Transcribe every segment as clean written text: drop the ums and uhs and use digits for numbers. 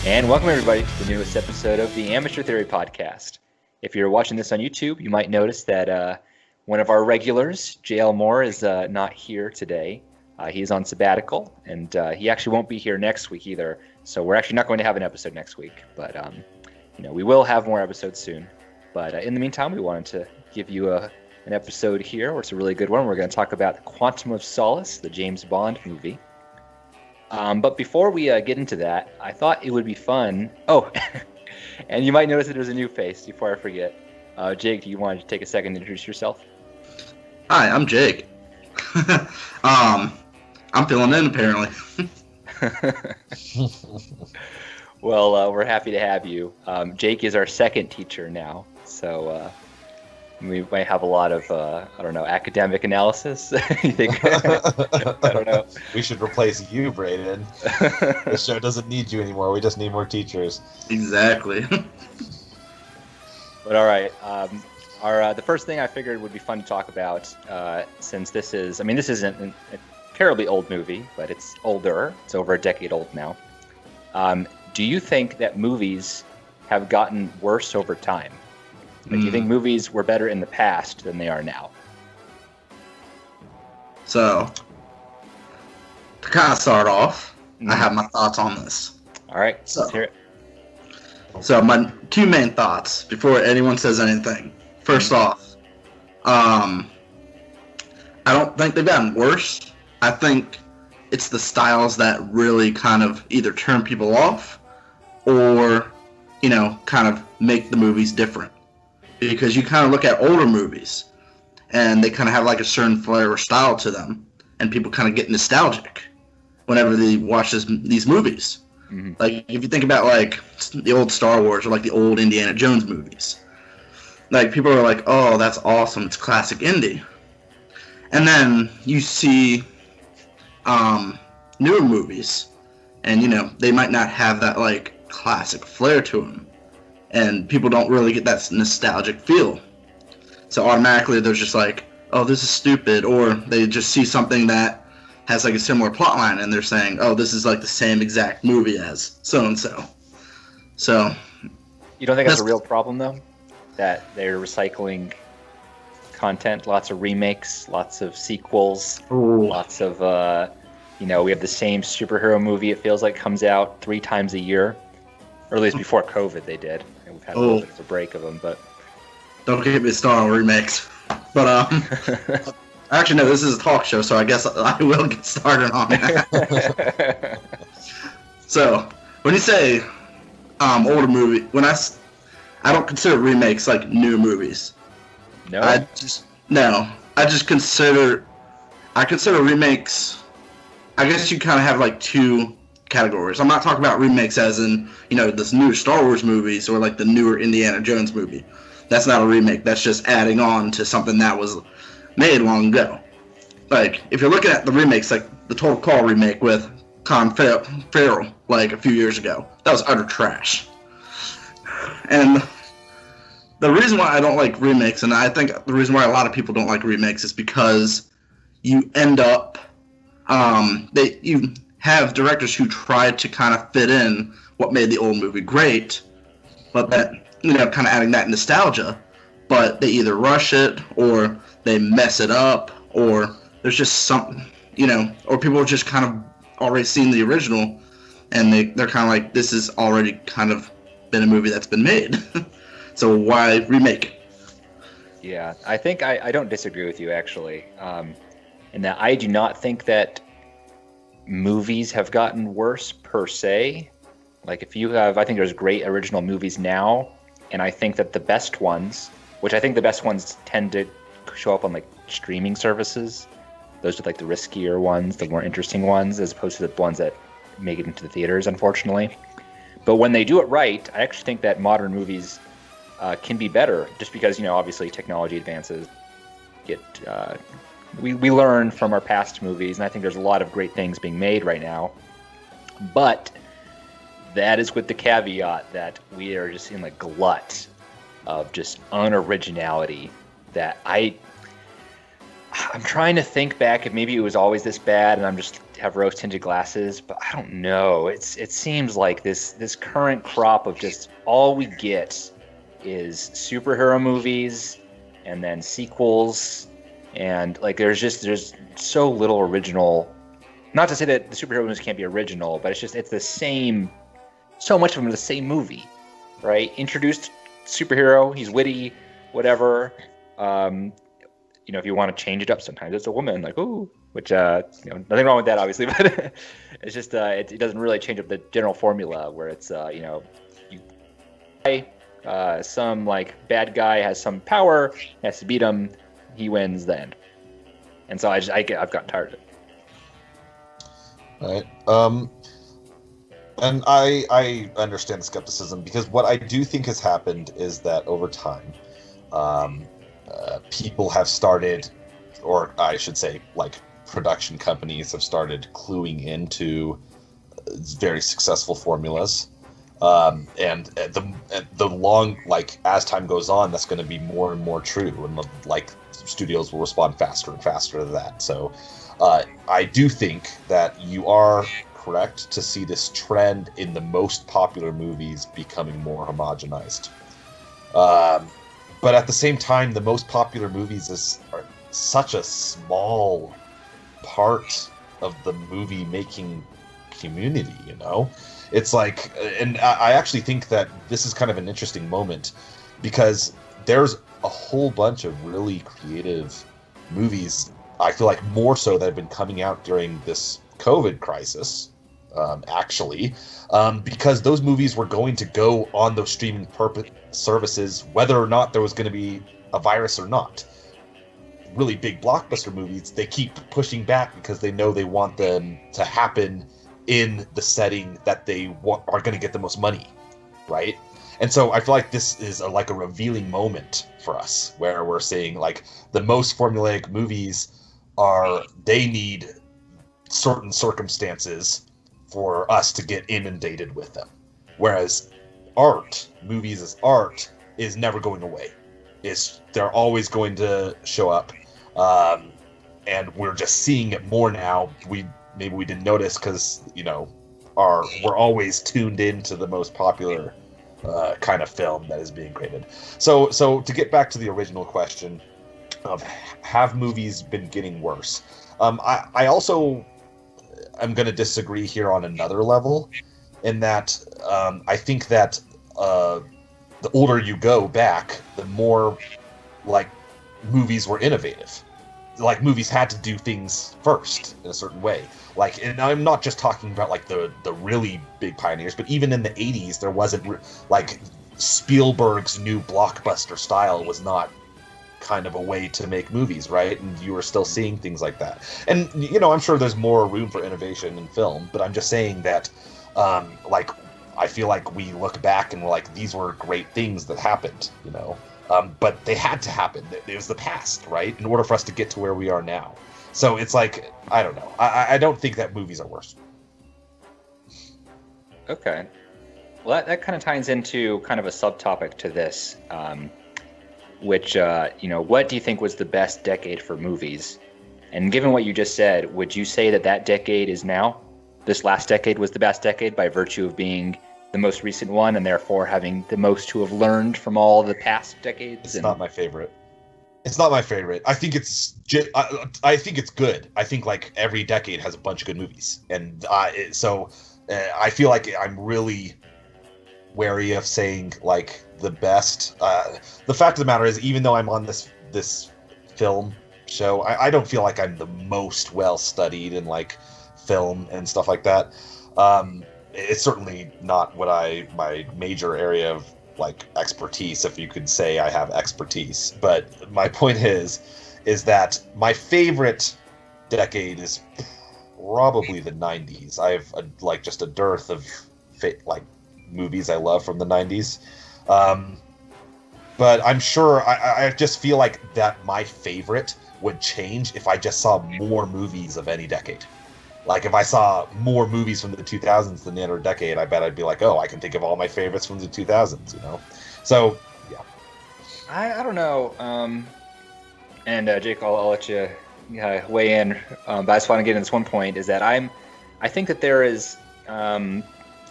And welcome everybody to the newest episode of the Amateur Theory Podcast. If you're watching this on YouTube, you might notice that one of our regulars, JL Moore, is not here today. He's on sabbatical, and he actually won't be here next week either. So we're actually not going to have an episode next week, but we will have more episodes soon. But in the meantime, we wanted to give you an episode here where it's a really good one. We're going to talk about The Quantum of Solace, the James Bond movie. But before we get into that, I thought it would be fun. Oh, and you might notice that there's a new face before I forget. Jake, do you want to take a second to introduce yourself? Hi, I'm Jake. I'm filling in apparently. Well, we're happy to have you. Jake is our second teacher now, so we might have a lot of, academic analysis. You think? I don't know. We should replace you, Brayden. The show doesn't need you anymore. We just need more teachers. Exactly. But all right. The first thing I figured would be fun to talk about, since this isn't a terribly old movie, but it's older. It's over a decade old now. Do you think that movies have gotten worse over time? Like, do you think movies were better in the past than they are now? So, to kind of start off, I have my thoughts on this. All right, let's hear it. So, my two main thoughts before anyone says anything. First off, I don't think they've gotten worse. I think it's the styles that really kind of either turn people off or, kind of make the movies different. Because you kind of look at older movies, and they kind of have like a certain flair or style to them, and people kind of get nostalgic whenever they watch these movies. Mm-hmm. Like, if you think about like the old Star Wars or like the old Indiana Jones movies, like people are like, "Oh, that's awesome! It's classic indie." And then you see newer movies, and they might not have that like classic flair to them. And people don't really get that nostalgic feel. So automatically they're just like, oh, this is stupid. Or they just see something that has like a similar plot line and they're saying, oh, this is like the same exact movie as so-and-so. So. You don't think that's a real problem, though? That they're recycling content, lots of remakes, lots of sequels, lots of, we have the same superhero movie, it feels like, comes out 3 times a year. Or at least before COVID they did. We've had a little bit of a break of them, but don't get me started on remakes. But actually no, this is a talk show, so I guess I will get started on that. So when you say older movie, I don't consider remakes like new movies. No. I consider remakes. I guess you kind of have like two categories. I'm not talking about remakes as in, this newer Star Wars movies or like the newer Indiana Jones movie. That's not a remake. That's just adding on to something that was made long ago. Like, if you're looking at the remakes, like the Total Call remake with Colin Farrell, like a few years ago, that was utter trash. And the reason why I don't like remakes, and I think the reason why a lot of people don't like remakes, is because you end up, you have directors who try to kind of fit in what made the old movie great, but that, kind of adding that nostalgia, but they either rush it, or they mess it up, or there's just something, or people have just kind of already seen the original, and they're kind of like, this has already kind of been a movie that's been made, so why remake it? Yeah, I think I don't disagree with you, actually, in that I do not think that movies have gotten worse per se. Like, I think there's great original movies now, and I think that the best ones, which I think the best ones tend to show up on like streaming services. Those are like the riskier ones, the more interesting ones, as opposed to the ones that make it into the theaters, unfortunately. But when they do it right, I actually think that modern movies can be better, just because, obviously technology advances. We learn from our past movies, and I think there's a lot of great things being made right now. But that is with the caveat that we are just in a glut of just unoriginality that I'm trying to think back if maybe it was always this bad and I'm just have rose tinted glasses, but I don't know. It seems like this current crop of just all we get is superhero movies and then sequels, and like there's so little original. Not to say that the superhero movies can't be original, but it's the same. So much of them are the same movie, right? Introduced superhero, he's witty, whatever. If you want to change it up, sometimes it's a woman, like ooh, which nothing wrong with that, obviously, but it's just it doesn't really change up the general formula where it's some like bad guy has some power, has to beat him, he wins the end, and so I've gotten tired of it. Right. And I understand the skepticism, because what I do think has happened is that over time, people have started, or I should say, like production companies have started cluing into very successful formulas, and the long, like, as time goes on, that's going to be more and more true, and like studios will respond faster and faster to that. So I do think that you are correct to see this trend in the most popular movies becoming more homogenized. But at the same time, the most popular movies are such a small part of the movie making community, It's like, and I actually think that this is kind of an interesting moment, because there's a whole bunch of really creative movies, I feel like more so, that have been coming out during this COVID crisis, because those movies were going to go on those streaming services, whether or not there was going to be a virus or not. Really big blockbuster movies, they keep pushing back because they know they want them to happen in the setting that they are going to get the most money, right? And so I feel like this is a revealing moment for us, where we're seeing like the most formulaic movies they need certain circumstances for us to get inundated with them. Whereas movies as art is never going away. They're always going to show up. And we're just seeing it more now. Maybe we didn't notice because, we're always tuned into the most popular kind of film that is being created. So to get back to the original question of have movies been getting worse? I also am going to disagree here on another level, in that I think that the older you go back, the more like movies were innovative. Like movies had to do things first in a certain way. Like, and I'm not just talking about like the really big pioneers, but even in the 80s, there wasn't like Spielberg's new blockbuster style was not kind of a way to make movies, right? And you were still seeing things like that. And I'm sure there's more room for innovation in film, but I'm just saying that I feel like we look back and we're like, these were great things that happened, but they had to happen. It was the past, right? In order for us to get to where we are now. So it's like, I don't know. I don't think that movies are worse. Okay. Well, that kind of ties into kind of a subtopic to this, which, what do you think was the best decade for movies? And given what you just said, would you say that decade is now? This last decade was the best decade by virtue of being the most recent one, and therefore having the most to have learned from all the past decades? It's not my favorite. It's not my favorite. I think it's I think it's good. I think like every decade has a bunch of good movies, and I feel like I'm really wary of saying like the best. The fact of the matter is, even though I'm on this film show, I don't feel like I'm the most well studied in like film and stuff like that. It's certainly not my major area of like expertise, if you could say I have expertise. But my point is that my favorite decade is probably the 90s. I have just a dearth of movies I love from the 90s. But I'm sure I just feel like that my favorite would change if I just saw more movies of any decade. Like if I saw more movies from the 2000s than the other decade, I bet I'd be like, oh, I can think of all my favorites from the 2000s, So, yeah. I don't know. And Jake, I'll let you weigh in, but I just want to get in this one point, is that I think that there is, and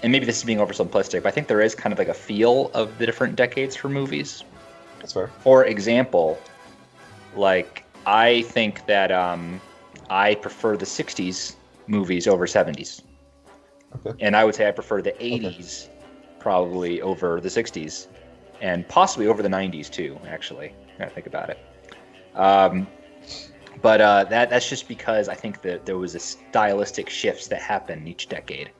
maybe this is being oversimplistic, but I think there is kind of like a feel of the different decades for movies. That's fair. For example, like, I think that I prefer the 60s movies over 70s. Okay. And I would say I prefer the 80s probably over the 60s, and possibly over the 90s too, actually, when I think about it. But that's just because I think that there was a stylistic shifts that happened each decade.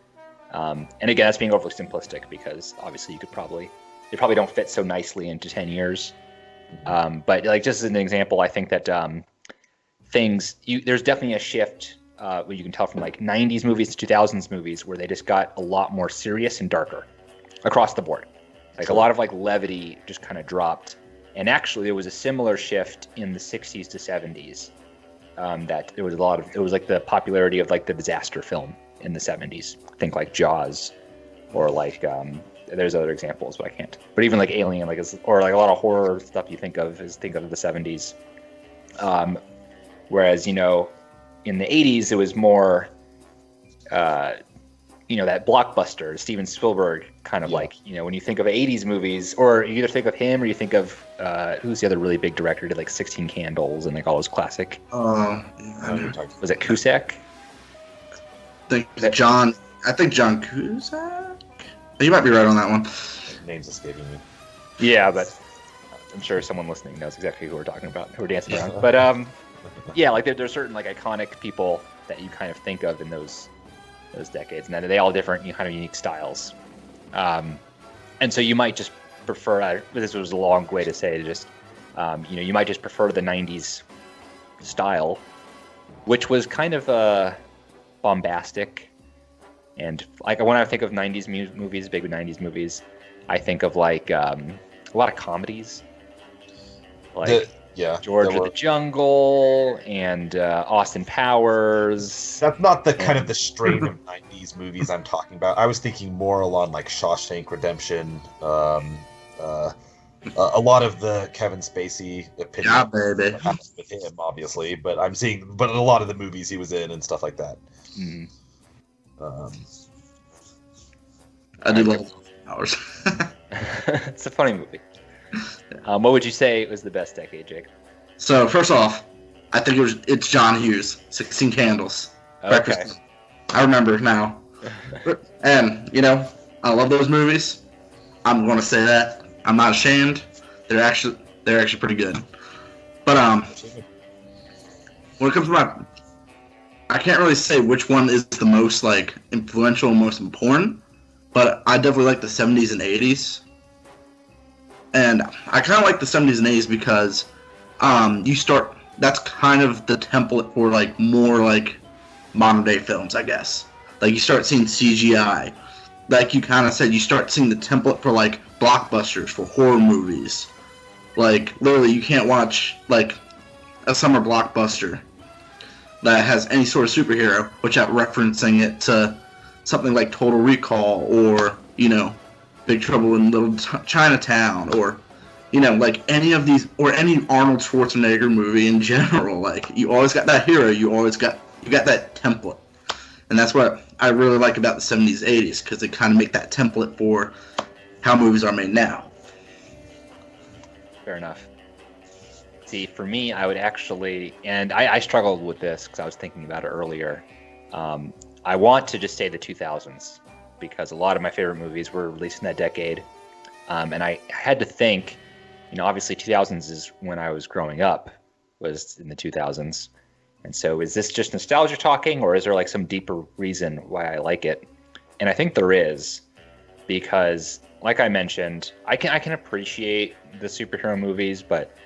And again, that's being overly simplistic, because obviously they probably don't fit so nicely into 10 years. But like, just as an example, I think that there's definitely a shift where you can tell from like 90s movies to 2000s movies, where they just got a lot more serious and darker across the board. Like, a lot of like levity just kind of dropped. And actually there was a similar shift in the 60s to 70s. That it was like the popularity of like the disaster film in the 70s. Think like Jaws, or like there's other examples, but I can't. But even like Alien, or like a lot of horror stuff you think of the 70s. Whereas, in the 80s it was more that blockbuster, Steven Spielberg kind of like, when you think of 80s movies, or you either think of him or you think of who's the other really big director who did like 16 Candles and like all those classic. Was it Cusack? I think John Cusack? You might be right on that one. Name's escaping me. Yeah, but I'm sure someone listening knows exactly who we're talking about, who we're dancing around. But yeah, like there's certain like iconic people that you kind of think of in those decades, and then they all different, kind of unique styles. And so you might just prefer. This was a long way to say, just you might just prefer the '90s style, which was kind of bombastic. And like, when I think of '90s movies, big '90s movies, I think of like a lot of comedies, like George of the Jungle and Austin Powers. That's not the kind of the strain of '90s movies I'm talking about. I was thinking more along like Shawshank Redemption, a lot of the Kevin Spacey opinion. Yeah, baby. With him, obviously, but a lot of the movies he was in and stuff like that. Mm-hmm. I do love Powers. It's a funny movie. What would you say was the best decade, Jake? So first off, I think it's John Hughes, 16 Candles. Okay. Breakfast. I remember now. And I love those movies. I'm going to say that. I'm not ashamed. They're actually pretty good. But when it comes to I can't really say which one is the most like influential and most important, but I definitely like the 70s and 80s. And I kind of like the 70s and 80s because that's kind of the template for like more like modern day films, I guess. Like, you start seeing CGI. Like you kind of said, you start seeing the template for like blockbusters, for horror movies. Like, literally, you can't watch like a summer blockbuster that has any sort of superhero without referencing it to something like Total Recall, or Big Trouble in Little Chinatown, or like any of these, or any Arnold Schwarzenegger movie in general. Like, you always got that hero, you got that template. And that's what I really like about the 70s, 80s, because they kind of make that template for how movies are made now. Fair enough. See, for me, I would actually, and I struggled with this because I was thinking about it earlier. I want to just say the 2000s, because a lot of my favorite movies were released in that decade. And I had to think, obviously 2000s is when I was growing up, was in the 2000s. And so is this just nostalgia talking, or is there like some deeper reason why I like it? And I think there is, because like I mentioned, I can appreciate the superhero movies, but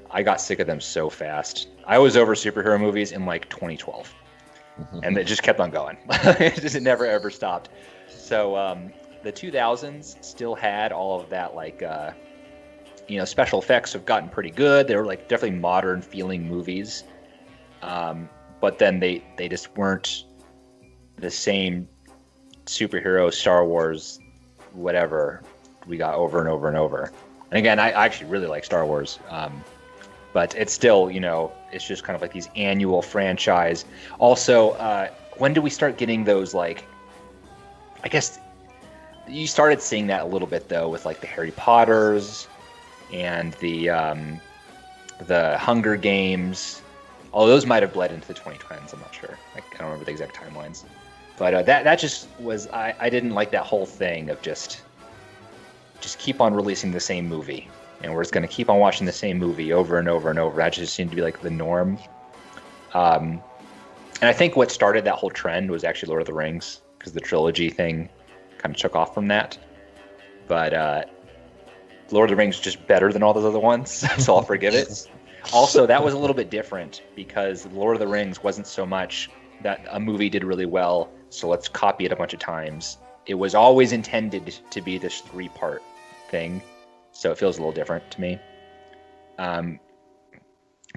I got sick of them so fast. I was over superhero movies in like 2012, and it just kept on going. It never ever stopped. So the 2000s still had all of that, like special effects have gotten pretty good. They were like definitely modern feeling movies. But then they just weren't the same superhero Star Wars whatever we got over and over and over. And again, I actually really like Star Wars. but it's still, it's just kind of like these annual franchise. Also, when do we start getting those, like, I guess you started seeing that a little bit though with like the Harry Potters and the Hunger Games. All those might have bled into the 2010s. I'm not sure. I don't remember the exact timelines. But that just was, I didn't like that whole thing of just keep on releasing the same movie, and we're just going to keep on watching the same movie over and over and over. That just seemed to be like the norm. And I think what started that whole trend was actually Lord of the Rings, because the trilogy thing kind of took off from that. But Lord of the Rings is just better than all those other ones, so I'll forgive it. Also, that was a little bit different because Lord of the Rings wasn't so much that a movie did really well, so let's copy it a bunch of times. It was always intended to be this 3-part thing, so it feels a little different to me. But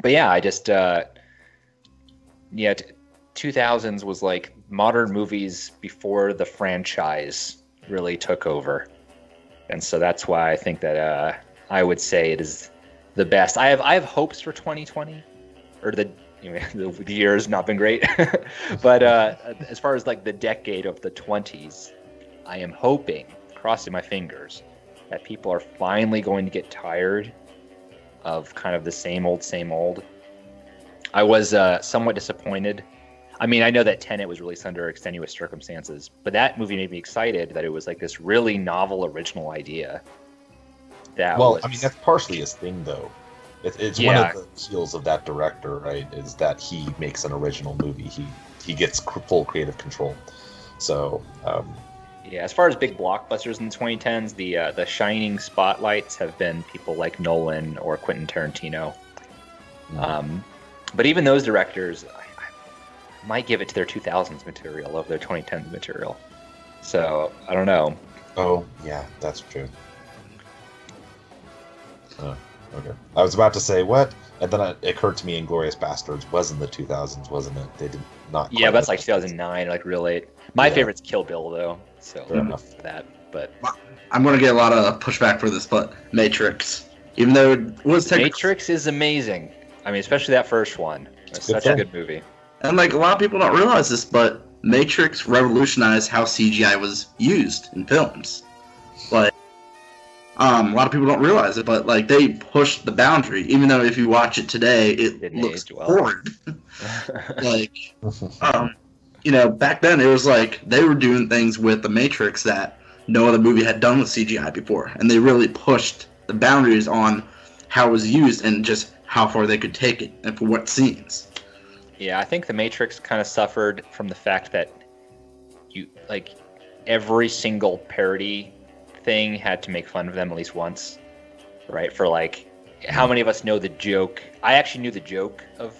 yeah, I just 2000s was like modern movies before the franchise really took over, and so that's why I think that I would say it is the best. I have hopes for 2020, or the year has not been great, but as far as like the decade of the 20s, I am hoping, crossing my fingers, that people are finally going to get tired of kind of the same old. I was somewhat disappointed. I mean, I know that Tenet was released under extenuous circumstances, but that movie made me excited that it was like this really novel, original idea. I mean, that's partially his thing, though. It's one of the skills of that director, right? Is that he makes an original movie. He gets full creative control. So, as far as big blockbusters in the 2010s, the shining spotlights have been people like Nolan or Quentin Tarantino. But even those directors, I might give it to their 2000s material over their 2010s material. So I don't know. Oh yeah, that's true. Okay. I was about to say what, and then it occurred to me Inglourious Bastards was in the 2000s, wasn't it? They did not. Yeah, but that's like 2009, like real late. My favorite's Kill Bill, though. So fair enough for that. But I'm gonna get a lot of pushback for this, but Matrix, even though it was Matrix is amazing. I mean, especially that first one. It's such a good movie. And like a lot of people don't realize this, but Matrix revolutionized how CGI was used in films. Like, a lot of people don't realize it, but like they pushed the boundary. Even though if you watch it today, it looks horrid. Like, back then it was like they were doing things with the Matrix that no other movie had done with CGI before, and they really pushed the boundaries on how it was used and just how far they could take it and for what scenes. Yeah, I think the Matrix kind of suffered from the fact that every single parody thing had to make fun of them at least once, right? For like, how many of us know the joke? I actually knew the joke of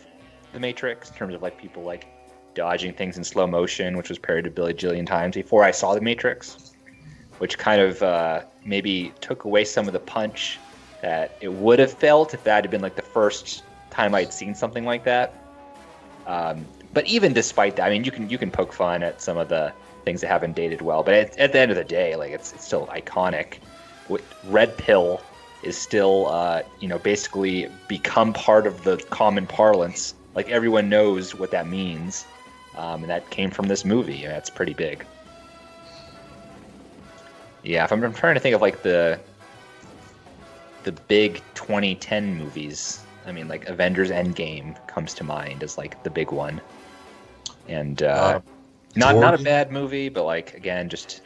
the Matrix in terms of like people like dodging things in slow motion, which was parodied a bajillion times before I saw the Matrix, which kind of maybe took away some of the punch that it would have felt if that had been like the first time I'd seen something like that. But even despite that, I mean, you can poke fun at some of the things that haven't dated well, but at the end of the day, like it's still iconic. Red Pill is still, basically become part of the common parlance. Like everyone knows what that means, and that came from this movie. That's pretty big. Yeah, if I'm trying to think of like the big 2010 movies. I mean, like Avengers Endgame comes to mind as like the big one, and not a bad movie, but like again, just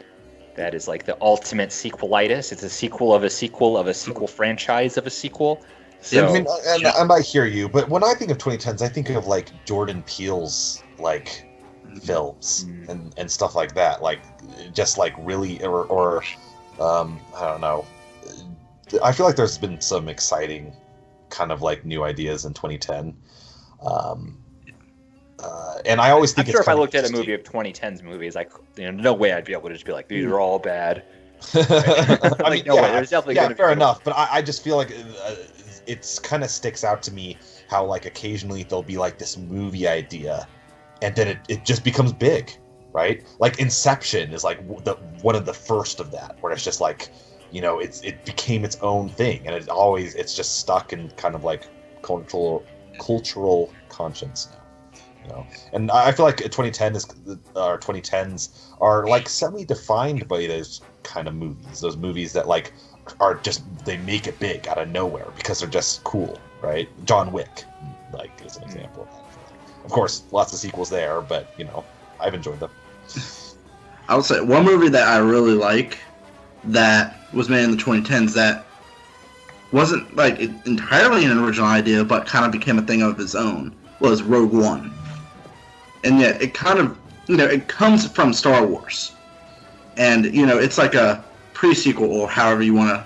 that is like the ultimate sequelitis. It's a sequel of a sequel of a sequel franchise of a sequel. So, I mean, and I hear you, but when I think of 2010s, I think of like Jordan Peele's like films and stuff like that, like just like really or I don't know. I feel like there's been some exciting kind of like new ideas in 2010. And I always think I'm sure if I looked at a movie of 2010's movies, no way I'd be able to just be like, these are all bad. I mean, no way. There's definitely gonna fair be enough. But I just feel like it's kind of sticks out to me how like occasionally there'll be like this movie idea, and then it just becomes big, right? Like Inception is like one of the first of that, where it's just like, it became its own thing, and it's just stuck and kind of like cultural conscience now. And I feel like 2010s are like semi-defined by those kind of movies. Those movies that like are just, they make it big out of nowhere because they're just cool, right? John Wick, like, is an example of that. Of course, lots of sequels there, but I've enjoyed them. I would say one movie that I really like that was made in the 2010s that wasn't like entirely an original idea, but kind of became a thing of its own, was Rogue One. And yet it kind of, it comes from Star Wars. And, it's like a pre-sequel, or however you want to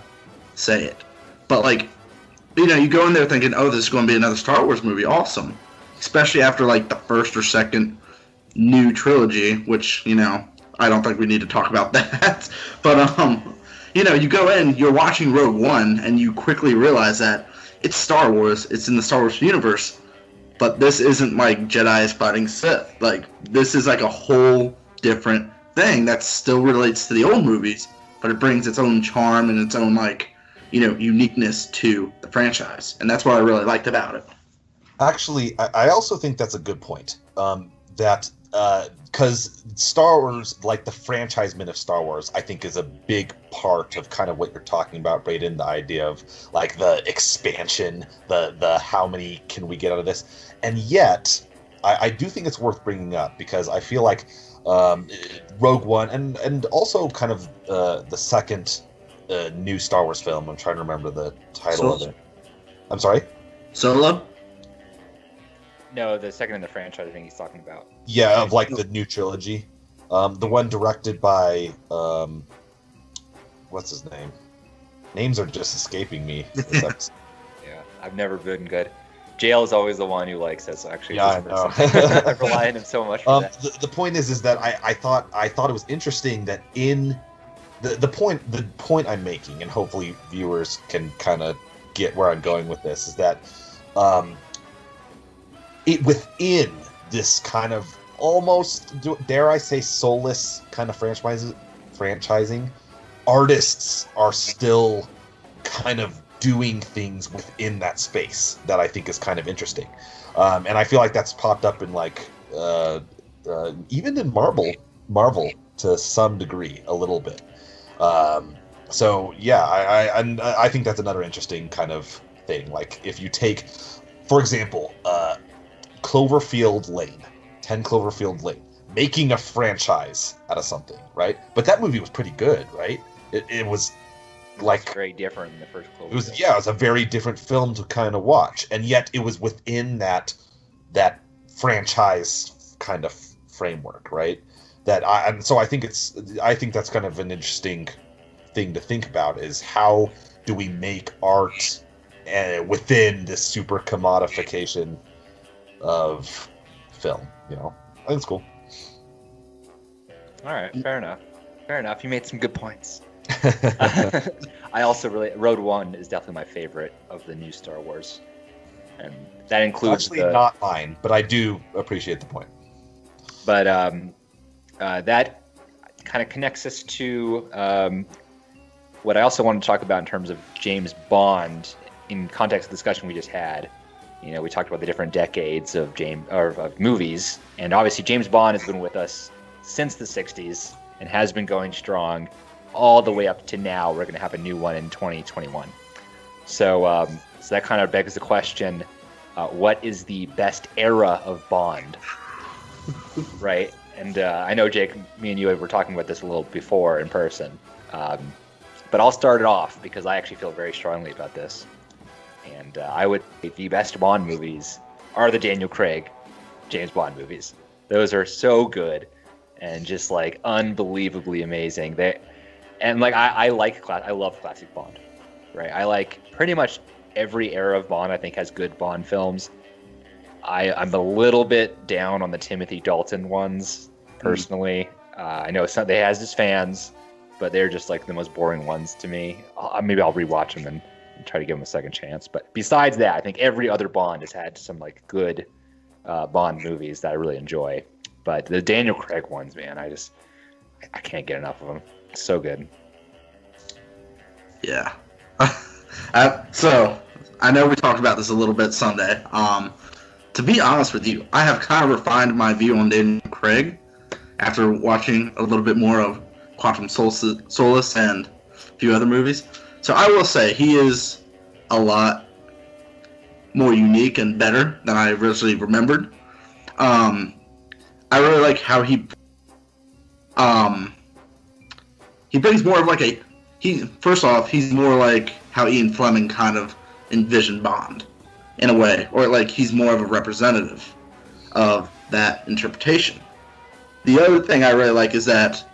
say it. But, like, you go in there thinking, oh, this is going to be another Star Wars movie. Awesome. Especially after, like, the first or second new trilogy, which, I don't think we need to talk about that. But, you go in, you're watching Rogue One, and you quickly realize that it's Star Wars. It's in the Star Wars universe. But this isn't like Jedi's fighting Sith. Like, this is like a whole different thing that still relates to the old movies, but it brings its own charm and its own, like, uniqueness to the franchise. And that's what I really liked about it. Actually, I also think that's a good point. Because Star Wars, like the franchisement of Star Wars, I think is a big part of kind of what you're talking about, Brayden, the idea of like the expansion, the how many can we get out of this? And yet, I do think it's worth bringing up because I feel like Rogue One and also kind of the second new Star Wars film, I'm trying to remember the title of it. I'm sorry? Solo? No, the second in the franchise I think he's talking about. Yeah, of like the new trilogy. The one directed by what's his name? Names are just escaping me. Yeah, I've never been good. JL is always the one who likes it, so actually yeah, I know. I rely on him so much for that. The point is that I thought it was interesting that in the point I'm making, and hopefully viewers can kind of get where I'm going with this, is that it within this kind of almost, dare I say, soulless kind of franchising, artists are still kind of doing things within that space that I think is kind of interesting. And I feel like that's popped up in like even in Marvel to some degree a little bit. So yeah, I think that's another interesting kind of thing. Like if you take, for example, 10 Cloverfield Lane, making a franchise out of something, right? But that movie was pretty good, right? It was like very different than the first Cloverfield. It was a very different film to kind of watch, and yet it was within that franchise kind of framework, right? So I think that's kind of an interesting thing to think about, is how do we make art within this super commodification of film, I think it's cool. All right, fair enough. You made some good points. I also Rogue One is definitely my favorite of the new Star Wars, and that includes actually not mine, but I do appreciate the point. But that kind of connects us to what I also want to talk about in terms of James Bond in context of the discussion we just had. We talked about the different decades of movies, and obviously James Bond has been with us since the 60s and has been going strong all the way up to now. We're going to have a new one in 2021. So that kind of begs the question, what is the best era of Bond? Right? And I know, Jake, me and you were talking about this a little before in person. But I'll start it off because I actually feel very strongly about this. And I would say the best Bond movies are the Daniel Craig James Bond movies. Those are so good and just like unbelievably amazing. I love classic Bond, right? I like pretty much every era of Bond. I think has good Bond films. I'm a little bit down on the Timothy Dalton ones personally. I know they has his fans, but they're just like the most boring ones to me. Maybe I'll rewatch them and try to give them a second chance. But besides that, I think every other Bond has had some like good Bond movies that I really enjoy. But the Daniel Craig ones, man, I can't get enough of them. It's so good. Yeah. So I know we talked about this a little bit Sunday. To be honest with you, I have kind of refined my view on Daniel Craig after watching a little bit more of Quantum Solace and a few other movies. So I will say he is a lot more unique and better than I originally remembered. I really like how he brings more of like first off, he's more like how Ian Fleming kind of envisioned Bond in a way, or like he's more of a representative of that interpretation. The other thing I really like is that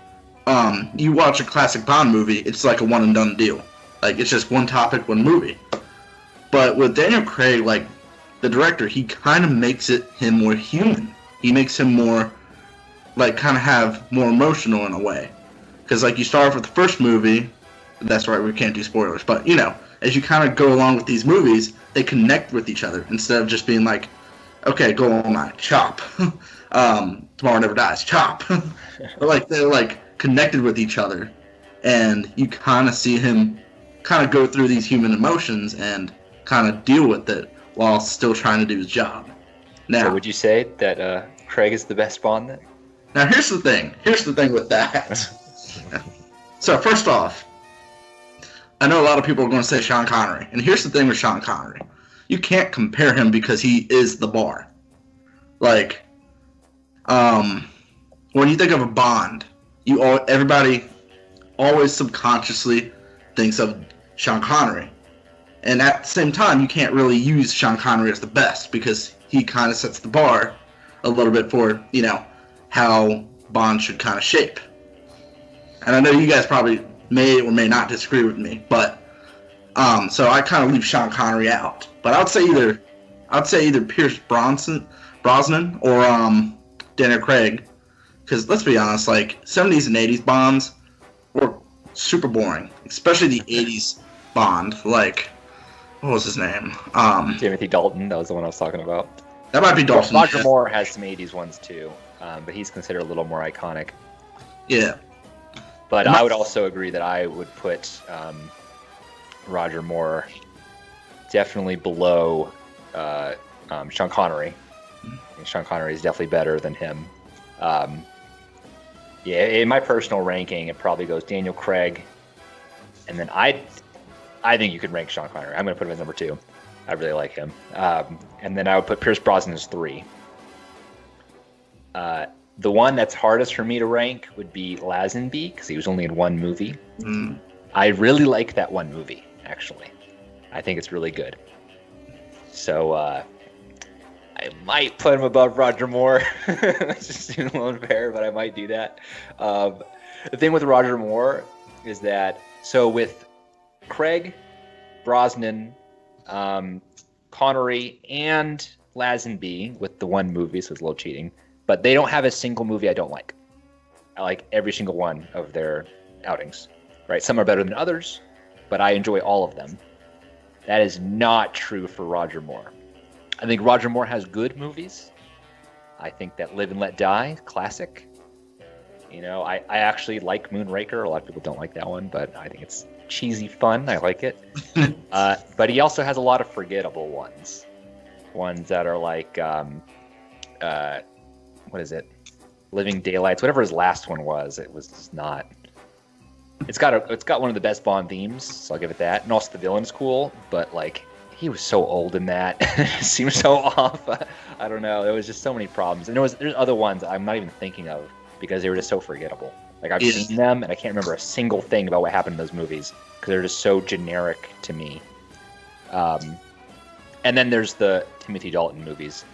you watch a classic Bond movie, it's like a one and done deal. Like it's just one topic, one movie. But with Daniel Craig, like the director, he kind of makes him more human. He makes him more like kind of have more emotional in a way. Because like you start off with the first movie, that's right, we can't do spoilers, but you know, as you kind of go along with these movies, they connect with each other instead of just being like, okay, go on my chop. Tomorrow Never Dies, chop. But like they're like connected with each other, and you kind of see him kind of go through these human emotions and kind of deal with it while still trying to do his job. Now, so would you say that Craig is the best Bond then? Now here's the thing. Here's the thing with that. So first off, I know a lot of people are going to say Sean Connery, and here's the thing with Sean Connery: you can't compare him because he is the bar. Like, when you think of a Bond, everybody always subconsciously thinks of Sean Connery, and at the same time, you can't really use Sean Connery as the best because he kind of sets the bar a little bit for how Bond should kind of shape. And I know you guys probably may or may not disagree with me, but so I kind of leave Sean Connery out. But I'd say either Pierce Brosnan or Daniel Craig, because let's be honest, like 70s and 80s Bonds were super boring, especially the 80s Bond. Like, what was his name? Timothy Dalton. That was the one I was talking about. That might be Dalton. Roger Moore has some 80s ones too, but he's considered a little more iconic. Yeah. But I would also agree that I would put Roger Moore definitely below Sean Connery. I think Sean Connery is definitely better than him. Yeah, in my personal ranking, it probably goes Daniel Craig, and then I think you could rank Sean Connery. I'm going to put him as number 2. I really like him. And then I would put Pierce Brosnan as 3. The one that's hardest for me to rank would be Lazenby, because he was only in one movie. Mm. I really like that one movie, actually. I think it's really good. So I might put him above Roger Moore. That's just a little unfair, but I might do that. The thing with Roger Moore is that, so with Craig, Brosnan, Connery, and Lazenby, with the one movie, so it's a little cheating, but they don't have a single movie I don't like. I like every single one of their outings, right? Some are better than others, but I enjoy all of them. That is not true for Roger Moore. I think Roger Moore has good movies. I think that Live and Let Die, classic. I actually like Moonraker. A lot of people don't like that one, but I think it's cheesy fun. I like it. But he also has a lot of forgettable ones. Ones that are like, what is it? Living Daylights, whatever his last one was. It was just not. It's got one of the best Bond themes, so I'll give it that. And also the villain's cool, but like he was so old in that. It seemed so off. I don't know. There was just so many problems. And there's other ones I'm not even thinking of because they were just so forgettable. Like I've seen them and I can't remember a single thing about what happened in those movies because they're just so generic to me. And then there's the Timothy Dalton movies,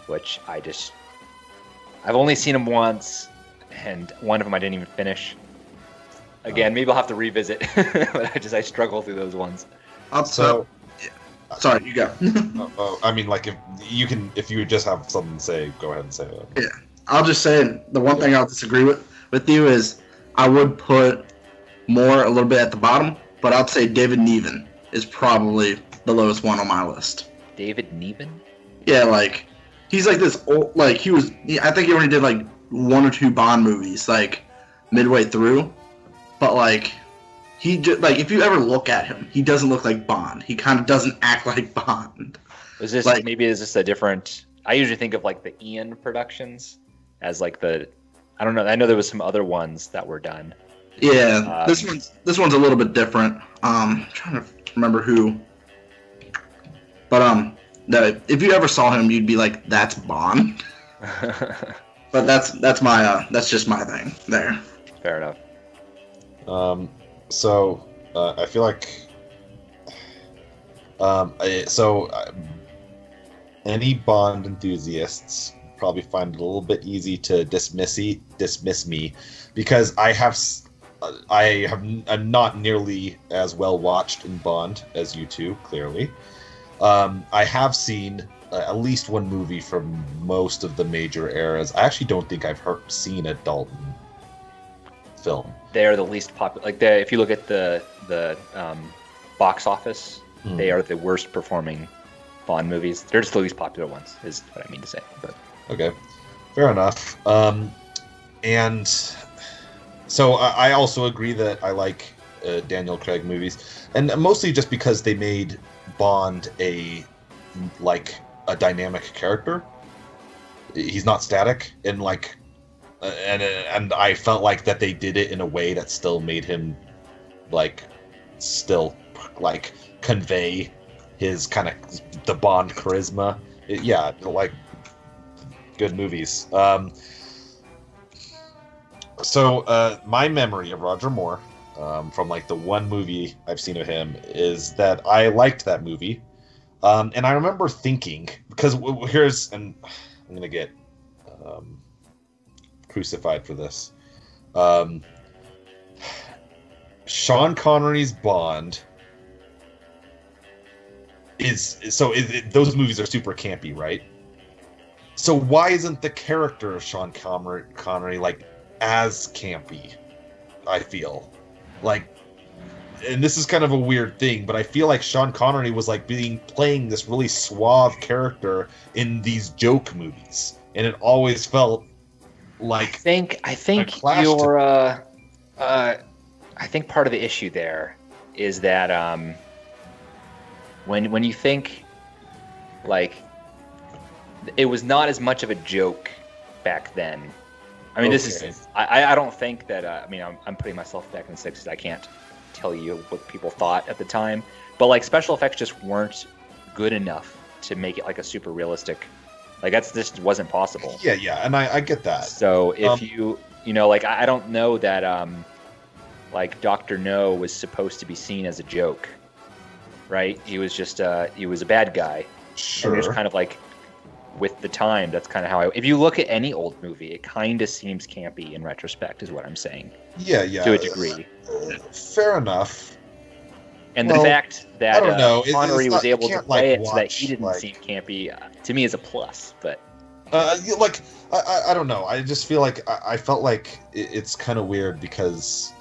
which I've only seen them once, and one of them I didn't even finish. Again, maybe I'll have to revisit, but I struggle through those ones. Sorry, you go. I mean, like if you just have something to say, go ahead and say it. Yeah, I'll just say the one thing I'll disagree with you is I would put Moore a little bit at the bottom, but I'd say David Niven is probably the lowest one on my list. David Niven? Yeah, like he's like this old, like I think he only did like 1 or 2 Bond movies like midway through, but like he just, like, if you ever look at him, he doesn't look like Bond. He kind of doesn't act like Bond. Is this Like- maybe is this a different? I usually think of like the Ian productions as like the. I don't know. I know there was some other ones that were done. Yeah, this one's a little bit different. Trying to remember who. But no, if you ever saw him, you'd be like, "That's Bond." But that's just my thing there. Fair enough. So I feel like any Bond enthusiasts probably find it a little bit easy to dismiss me because I'm not nearly as well watched in Bond as you two, clearly. I have seen at least one movie from most of the major eras. I actually don't think I've seen a Dalton film. They are the least popular. Like if you look at the box office, they are the worst performing Bond movies. They're just the least popular ones, is what I mean to say. But okay, fair enough. And so I also agree that I like Daniel Craig movies, and mostly just because they made Bond a dynamic character. He's not static, and and I felt like that they did it in a way that still made him convey his kind of the Bond charisma. Good movies. So my memory of Roger Moore from the one movie I've seen of him is that I liked that movie. And I remember thinking, because and I'm going to get crucified for this. Sean Connery's Bond those movies are super campy, right? So why isn't the character of Sean Connery as campy? I feel and this is kind of a weird thing, but I feel like Sean Connery was playing this really suave character in these joke movies, and it always felt like I think you're I think part of the issue there is that when you think it was not as much of a joke back then. I mean, Okay. I don't think that I'm putting myself back in the 60s. I can't tell you what people thought at the time, but special effects just weren't good enough to make it a super realistic. This just wasn't possible. Yeah, and I get that. So if I don't know that Dr. No was supposed to be seen as a joke, right? He was just he was a bad guy. Sure. And it was kind of with the time, that's kind of how if you look at any old movie, it kind of seems campy in retrospect, is what I'm saying. Yeah. To a degree. Fair enough. And the fact that I don't know. Connery was able to play it so that he watch, didn't seem campy, to me is a plus. But I don't know. I just feel I felt like it's kind of weird because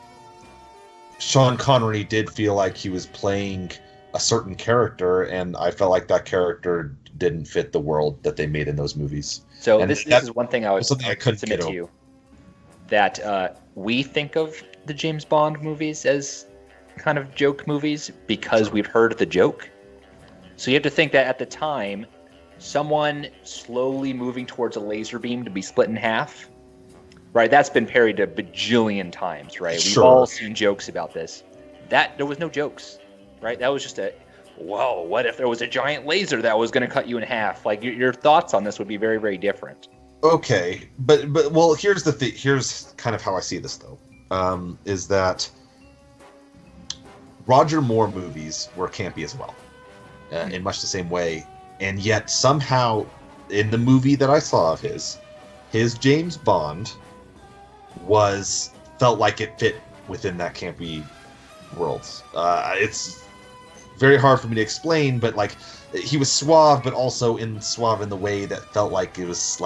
Sean Connery did feel like he was playing a certain character, and I felt like that character didn't fit the world that they made in those movies. So this is one thing I would couldn't submit to you, that we think of the James Bond movies as kind of joke movies because we've heard the joke. So you have to think that at the time, someone slowly moving towards a laser beam to be split in half, right? That's been parried a bajillion times, right? Sure. We've all seen jokes about this. There was no jokes, right? That was just whoa, what if there was a giant laser that was going to cut you in half? Your thoughts on this would be very, very different. Okay, but well, here's the thing. Here's kind of how I see this, though, is that Roger Moore movies were campy as well, in much the same way, and yet somehow in the movie that I saw of his James Bond felt like it fit within that campy world. It's very hard for me to explain, but he was suave, but also suave in the way that felt like it was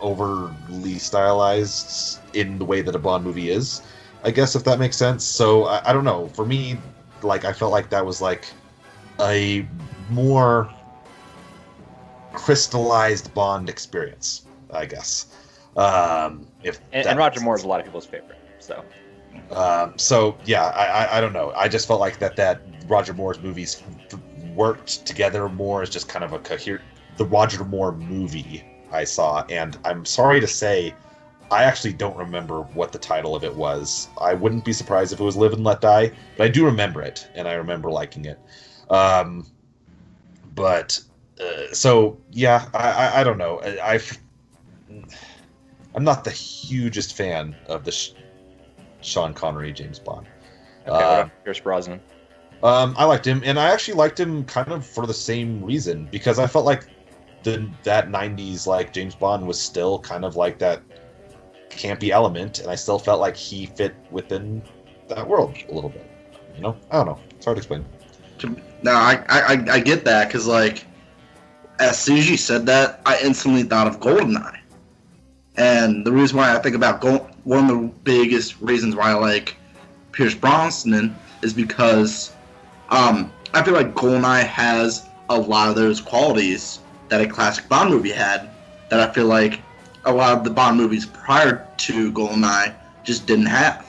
overly stylized in the way that a Bond movie is, I guess, if that makes sense. So I don't know. For me, I felt like that was a more crystallized Bond experience, I guess. And Roger Moore is a lot of people's favorite. So So yeah, I don't know. I just felt like that Roger Moore's movies worked together more as just kind of a coherent. The Roger Moore movie I saw, and I'm sorry to say, I actually don't remember what the title of it was. I wouldn't be surprised if it was Live and Let Die, but I do remember it, and I remember liking it. Um, but so yeah, I don't know. I'm not the hugest fan of the Sean Connery James Bond. Okay, what about Pierce Brosnan? I liked him, and I actually liked him kind of for the same reason, because I felt like that 90s like James Bond was still kind of like that campy element, and I still felt like he fit within that world a little bit. You know, I don't know. It's hard to explain. No, I get that, because like as soon as you said that, I instantly thought of GoldenEye, and the reason why I think about one of the biggest reasons why I like Pierce Brosnan is because I feel like GoldenEye has a lot of those qualities that a classic Bond movie had, that I feel like a lot of the Bond movies prior to GoldenEye just didn't have.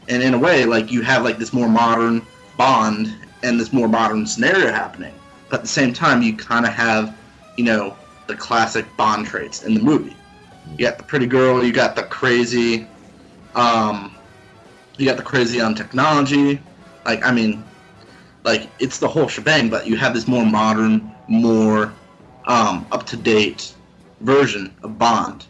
And in a way, like, you have like this more modern Bond and this more modern scenario happening, but at the same time you kind of have, you know, the classic Bond traits in the movie. You got the pretty girl, you got the crazy on technology, like, I mean, like, it's the whole shebang, but you have this more modern, more up-to-date version of Bond.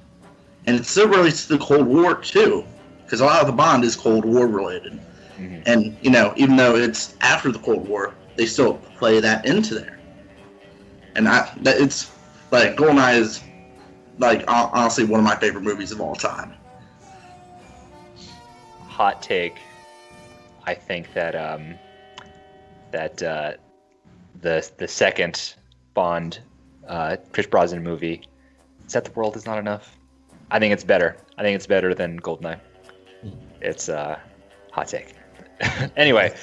And it still relates to the Cold War, too, because a lot of the Bond is Cold War related. Mm-hmm. And, you know, even though it's after the Cold War, they still play that into there. And it's, like, GoldenEye is, like, honestly one of my favorite movies of all time. Hot take. I think that the second Bond Pierce Brosnan movie, Set the World Is Not Enough. I think it's better. I think it's better than GoldenEye. It's hot take. Anyway,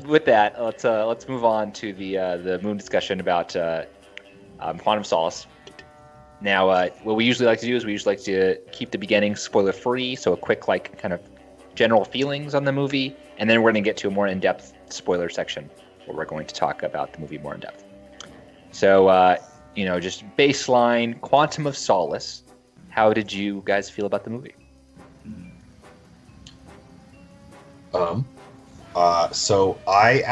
with that, let's move on to the moon discussion about Quantum Solace. Now, what we usually like to do is we usually like to keep the beginning spoiler free, so a quick like kind of general feelings on the movie, and then we're going to get to a more in-depth spoiler section where we're going to talk about the movie more in depth. So, just baseline, Quantum of Solace. How did you guys feel about the movie? So I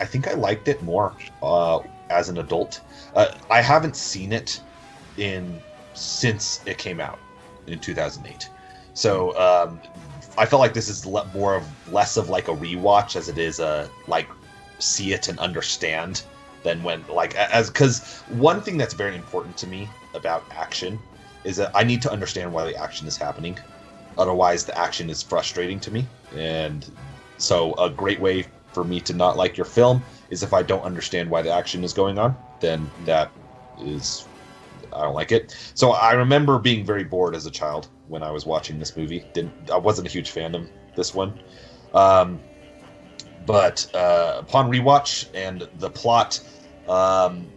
think I liked it more as an adult. I haven't seen it since it came out in 2008. So I felt like this is less of like a rewatch as it is a like see it and understand than when because one thing that's very important to me about action is that I need to understand why the action is happening. Otherwise, the action is frustrating to me. And so a great way for me to not like your film is if I don't understand why the action is going on, then I don't like it. So I remember being very bored as a child when I was watching this movie. I wasn't a huge fan of this one. But upon rewatch, and the plot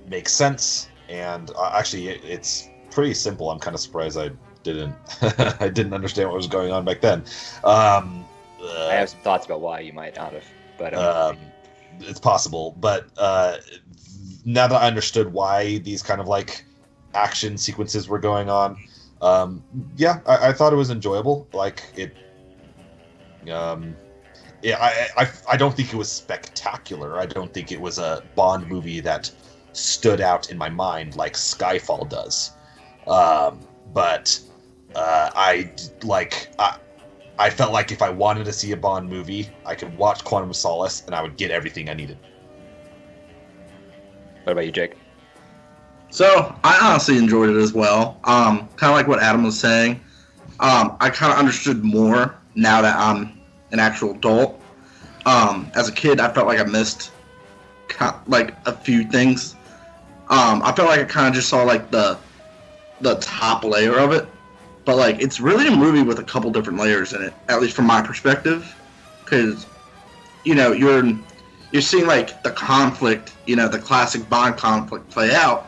makes sense, and actually it's pretty simple. I'm kind of surprised I didn't understand what was going on back then. I have some thoughts about why you might not have, but it's possible. But now that I understood why these kind of like action sequences were going on, I thought it was enjoyable. Like it. I don't think it was spectacular. I don't think it was a Bond movie that stood out in my mind like Skyfall does. But I felt like if I wanted to see a Bond movie, I could watch Quantum of Solace and I would get everything I needed. What about you, Jake? So I honestly enjoyed it as well. Kind of like what Adam was saying. I kind of understood more now that I'm an actual adult. As a kid, I felt like I missed like a few things. I felt like I kind of just saw like the top layer of it, but like it's really a movie with a couple different layers in it, at least from my perspective, because you're seeing like the conflict, the classic Bond conflict play out,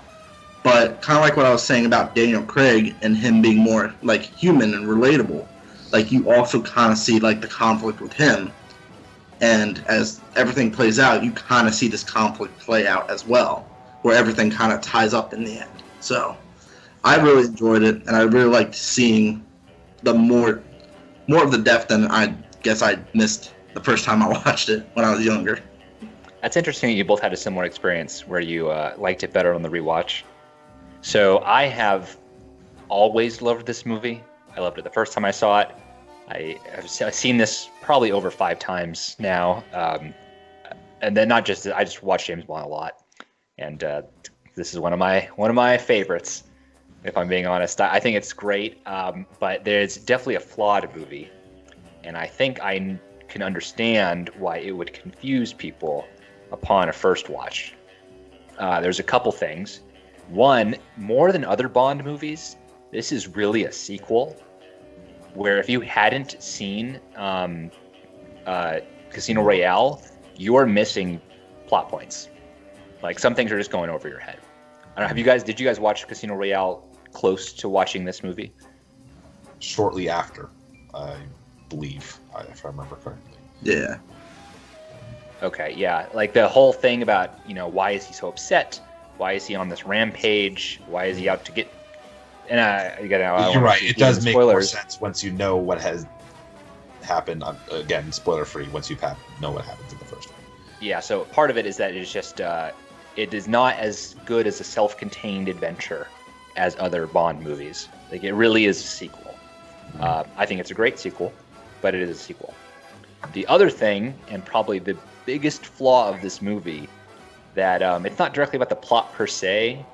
but kind of like what I was saying about Daniel Craig and him being more like human and relatable. like you also kind of see like the conflict with him, and as everything plays out, you kind of see this conflict play out as well, where everything kind of ties up in the end. So I really enjoyed it, and I really liked seeing the more of the depth than I guess I missed the first time I watched it when I was younger. That's interesting. You both had a similar experience where you liked it better on the rewatch. So I have always loved this movie. I loved it the first time I saw it. I've seen this probably over 5 times now, and then I just watch James Bond a lot, and this is one of my favorites. If I'm being honest, I think it's great, but there's definitely a flawed movie, and I think I can understand why it would confuse people upon a first watch. There's a couple things. One, more than other Bond movies, this is really a sequel, where if you hadn't seen Casino Royale, you're missing plot points. Like, some things are just going over your head. I don't know, did you guys watch Casino Royale close to watching this movie? Shortly after, I believe, if I remember correctly. Yeah. Okay, yeah. Like, the whole thing about, why is he so upset? Why is he on this rampage? Why is he out to get... And you're right. It does make more sense once you know what has happened. Again, spoiler free. Once you know what happens in the first one. Yeah. So part of it is that it's just it is not as good as a self-contained adventure as other Bond movies. Like, it really is a sequel. I think it's a great sequel, but it is a sequel. The other thing, and probably the biggest flaw of this movie, that it's not directly about the plot per se,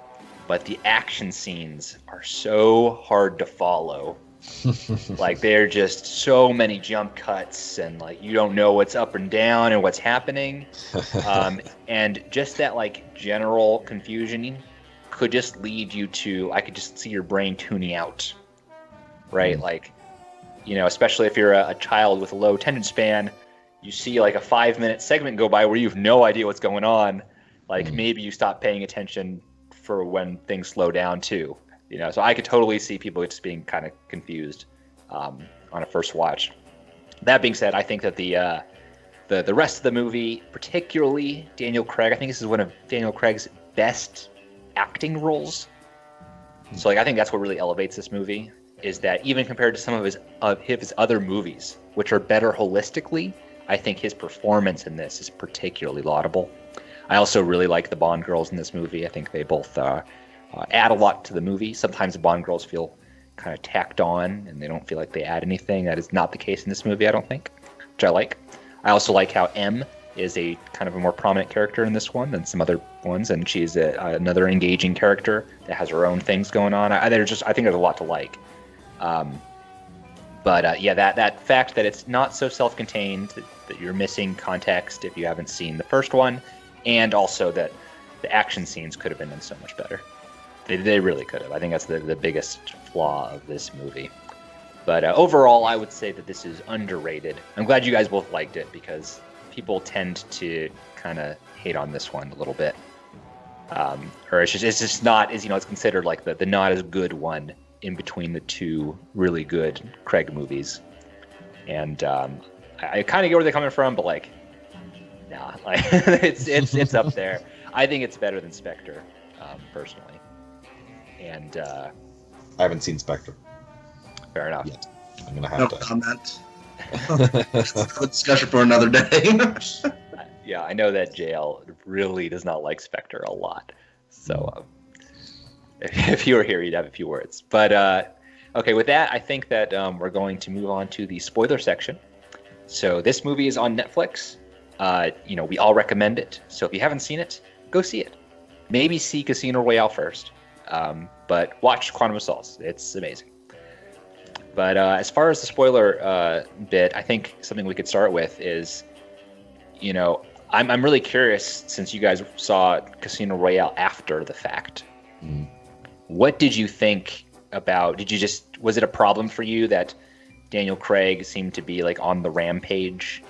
but the action scenes are so hard to follow. Like, they're just so many jump cuts, and like you don't know what's up and down and what's happening. And just that like general confusion could just lead you to, I could just see your brain tuning out. Right? Like, especially if you're a child with a low attention span, you see like a 5-minute segment go by where you have no idea what's going on. Like, maybe you stop paying attention for when things slow down too, so I could totally see people just being kind of confused on a first watch. That being said, I think that the rest of the movie, particularly Daniel Craig, I think this is one of Daniel Craig's best acting roles. So like, I think that's what really elevates this movie, is that even compared to some of his other movies, which are better holistically, I think his performance in this is particularly laudable. I also really like the Bond girls in this movie. I think they both add a lot to the movie. Sometimes the Bond girls feel kind of tacked on, and they don't feel like they add anything. That is not the case in this movie, I don't think, which I like. I also like how M is a kind of a more prominent character in this one than some other ones, and she's another engaging character that has her own things going on. I think there's a lot to like. But that fact that it's not so self-contained, that you're missing context if you haven't seen the first one, and also that the action scenes could have been done so much better. They really could have. I think that's the biggest flaw of this movie. But overall, I would say that this is underrated. I'm glad you guys both liked it, because people tend to kind of hate on this one a little bit. Or it's just not, it's considered like the not as good one in between the two really good Craig movies. And I kind of get where they're coming from, but like, nah, like it's up there. I think it's better than Spectre, personally. And I haven't seen Spectre. Fair enough. Yet. I'm gonna have to comment. A discussion for another day. Yeah, I know that JL really does not like Spectre a lot. So if you were here, you'd have a few words. But okay, with that, I think that we're going to move on to the spoiler section. So this movie is on Netflix. We all recommend it. So if you haven't seen it, go see it. Maybe see Casino Royale first. But watch Quantum of Solace. It's amazing. But as far as the spoiler bit, I think something we could start with is, I'm really curious, since you guys saw Casino Royale after the fact. What did you think about? Was it a problem for you that Daniel Craig seemed to be like on the rampage?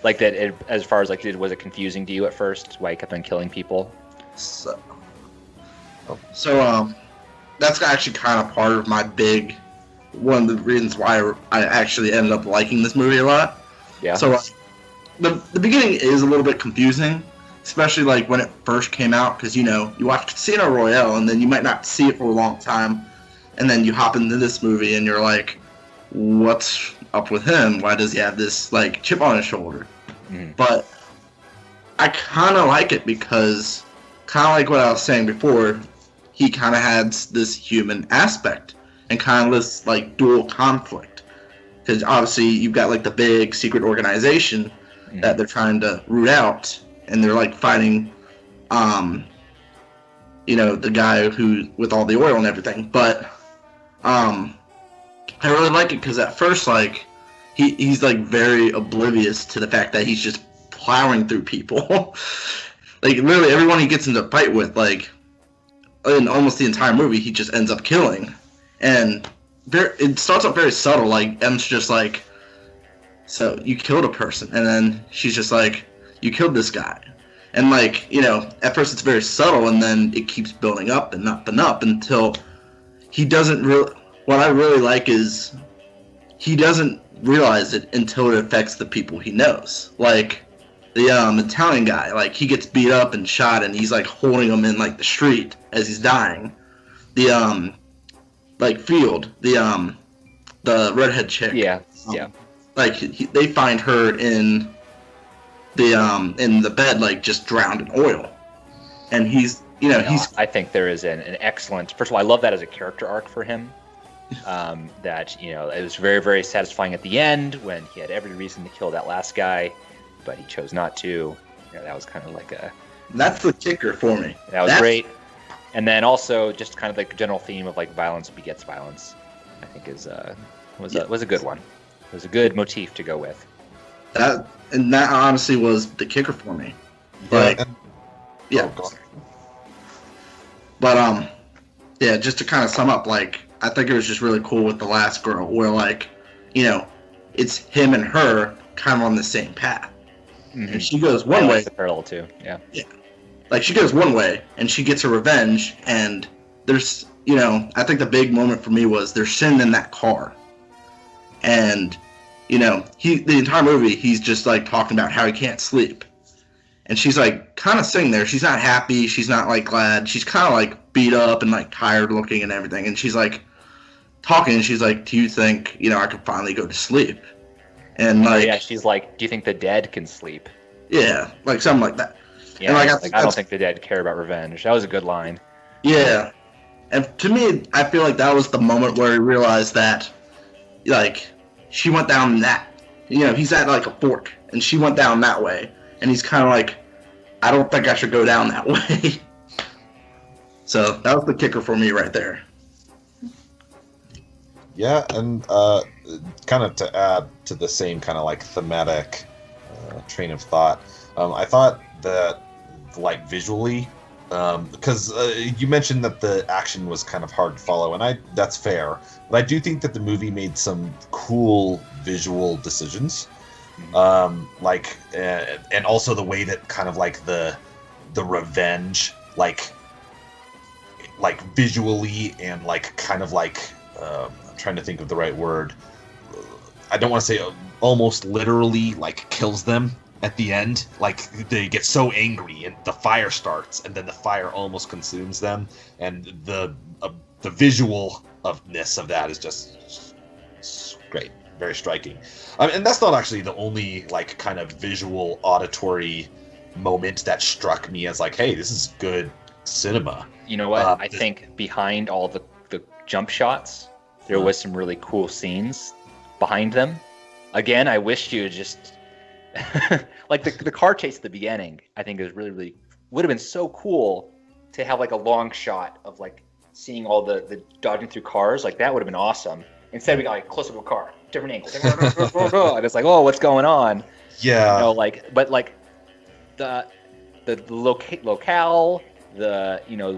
Like that, as far as like, was it confusing to you at first why he kept on killing people? So that's actually kind of part of my big one of the reasons why I actually ended up liking this movie a lot. Yeah. So the beginning is a little bit confusing, especially like when it first came out, because you watch Casino Royale and then you might not see it for a long time, and then you hop into this movie and you're like, what's up with him? Why does he have this like chip on his shoulder? Mm-hmm. But I kind of like it because, kind of like what I was saying before, he kind of has this human aspect and kind of this like dual conflict. Because obviously you've got like the big secret organization that they're trying to root out, and they're like fighting, the guy who with all the oil and everything. But I really like it because at first, like, he's like very oblivious to the fact that he's just plowing through people. Like literally everyone he gets into a fight with, like in almost the entire movie, he just ends up killing. And it starts off very subtle. Like M's just like, so you killed a person, and then she's just like, you killed this guy. And like, at first it's very subtle, and then it keeps building up and up and up until he doesn't really. What I really like is he doesn't realize it until it affects the people he knows. Like the Italian guy, like he gets beat up and shot, and he's like holding him in like the street as he's dying. The like Field, the redhead chick. Yeah. Like they find her in the bed, like just drowned in oil, and he's I think there is an excellent. First of all, I love that as a character arc for him. That it was very, very satisfying at the end when he had every reason to kill that last guy, but he chose not to. That was kind of like a. That's the kicker for me. That was great, and then also just kind of like the general theme of like violence begets violence. I think was a good one. It was a good motif to go with. That honestly was the kicker for me. But just to kind of sum up, like I think it was just really cool with the last girl, where like, it's him and her kind of on the same path, and she goes one way. The parallel too, yeah. Like she goes one way, and she gets her revenge, and there's, I think the big moment for me was they're sitting in that car. And, the entire movie, he's just, like, talking about how he can't sleep. And she's, like, kind of sitting there. She's not happy. She's not, like, glad. She's kind of, like, beat up and, like, tired looking and everything. And she's, like, talking. And she's, like, do you think, I could finally go to sleep? And, like... she's like, do you think the dead can sleep? Yeah, like, something like that. Yeah, and, I don't think the dead care about revenge. That was a good line. Yeah. And to me, I feel like that was the moment where he realized that, like, she went down that, he's at like a fork, and she went down that way, and he's kind of like, I don't think I should go down that way. So that was the kicker for me right there. Yeah, and kind of to add to the same kind of like thematic train of thought, I thought that like visually, because you mentioned that the action was kind of hard to follow, and that's fair. But I do think that the movie made some cool visual decisions, and also the way that kind of like the revenge, like visually and like kind of like I'm trying to think of the right word. I don't want to say almost literally like kills them at the end. Like they get so angry and the fire starts, and then the fire almost consumes them, and the visual ofness of that is just great, very striking. And that's not actually the only like kind of visual auditory moment that struck me as like, hey, this is good cinema. You know what? I think behind all the jump shots, there was some really cool scenes behind them. Again, I wish you just like the car chase at the beginning. I think is really, really would have been so cool to have like a long shot of like seeing all the dodging through cars. Like that would have been awesome. Instead, we got like close up to a car, different angles, and it's like, oh, what's going on? Yeah. But like the locale,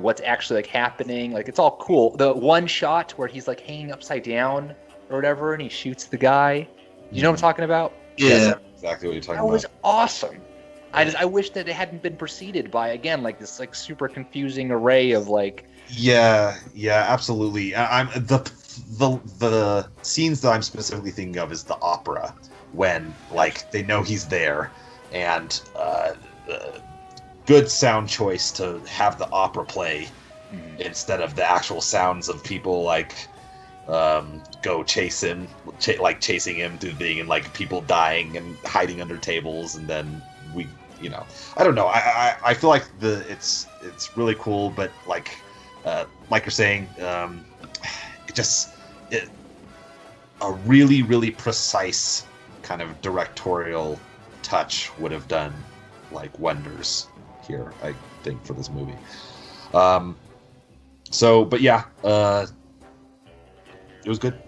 what's actually like happening, like it's all cool. The one shot where he's like hanging upside down or whatever, and he shoots the guy. You know what I'm talking about? Yeah. Exactly what you're talking about. That was awesome. I wish that it hadn't been preceded by, again, like this like super confusing array of like. Yeah, absolutely. the scenes that I'm specifically thinking of is the opera, when like they know he's there, and good sound choice to have the opera play instead of the actual sounds of people like go chase him, chasing him through the thing, and like people dying and hiding under tables, and then we, I don't know. I feel like it's really cool, but like you're saying, a really, really precise kind of directorial touch would have done like wonders here, I think, for this movie. But yeah, it was good.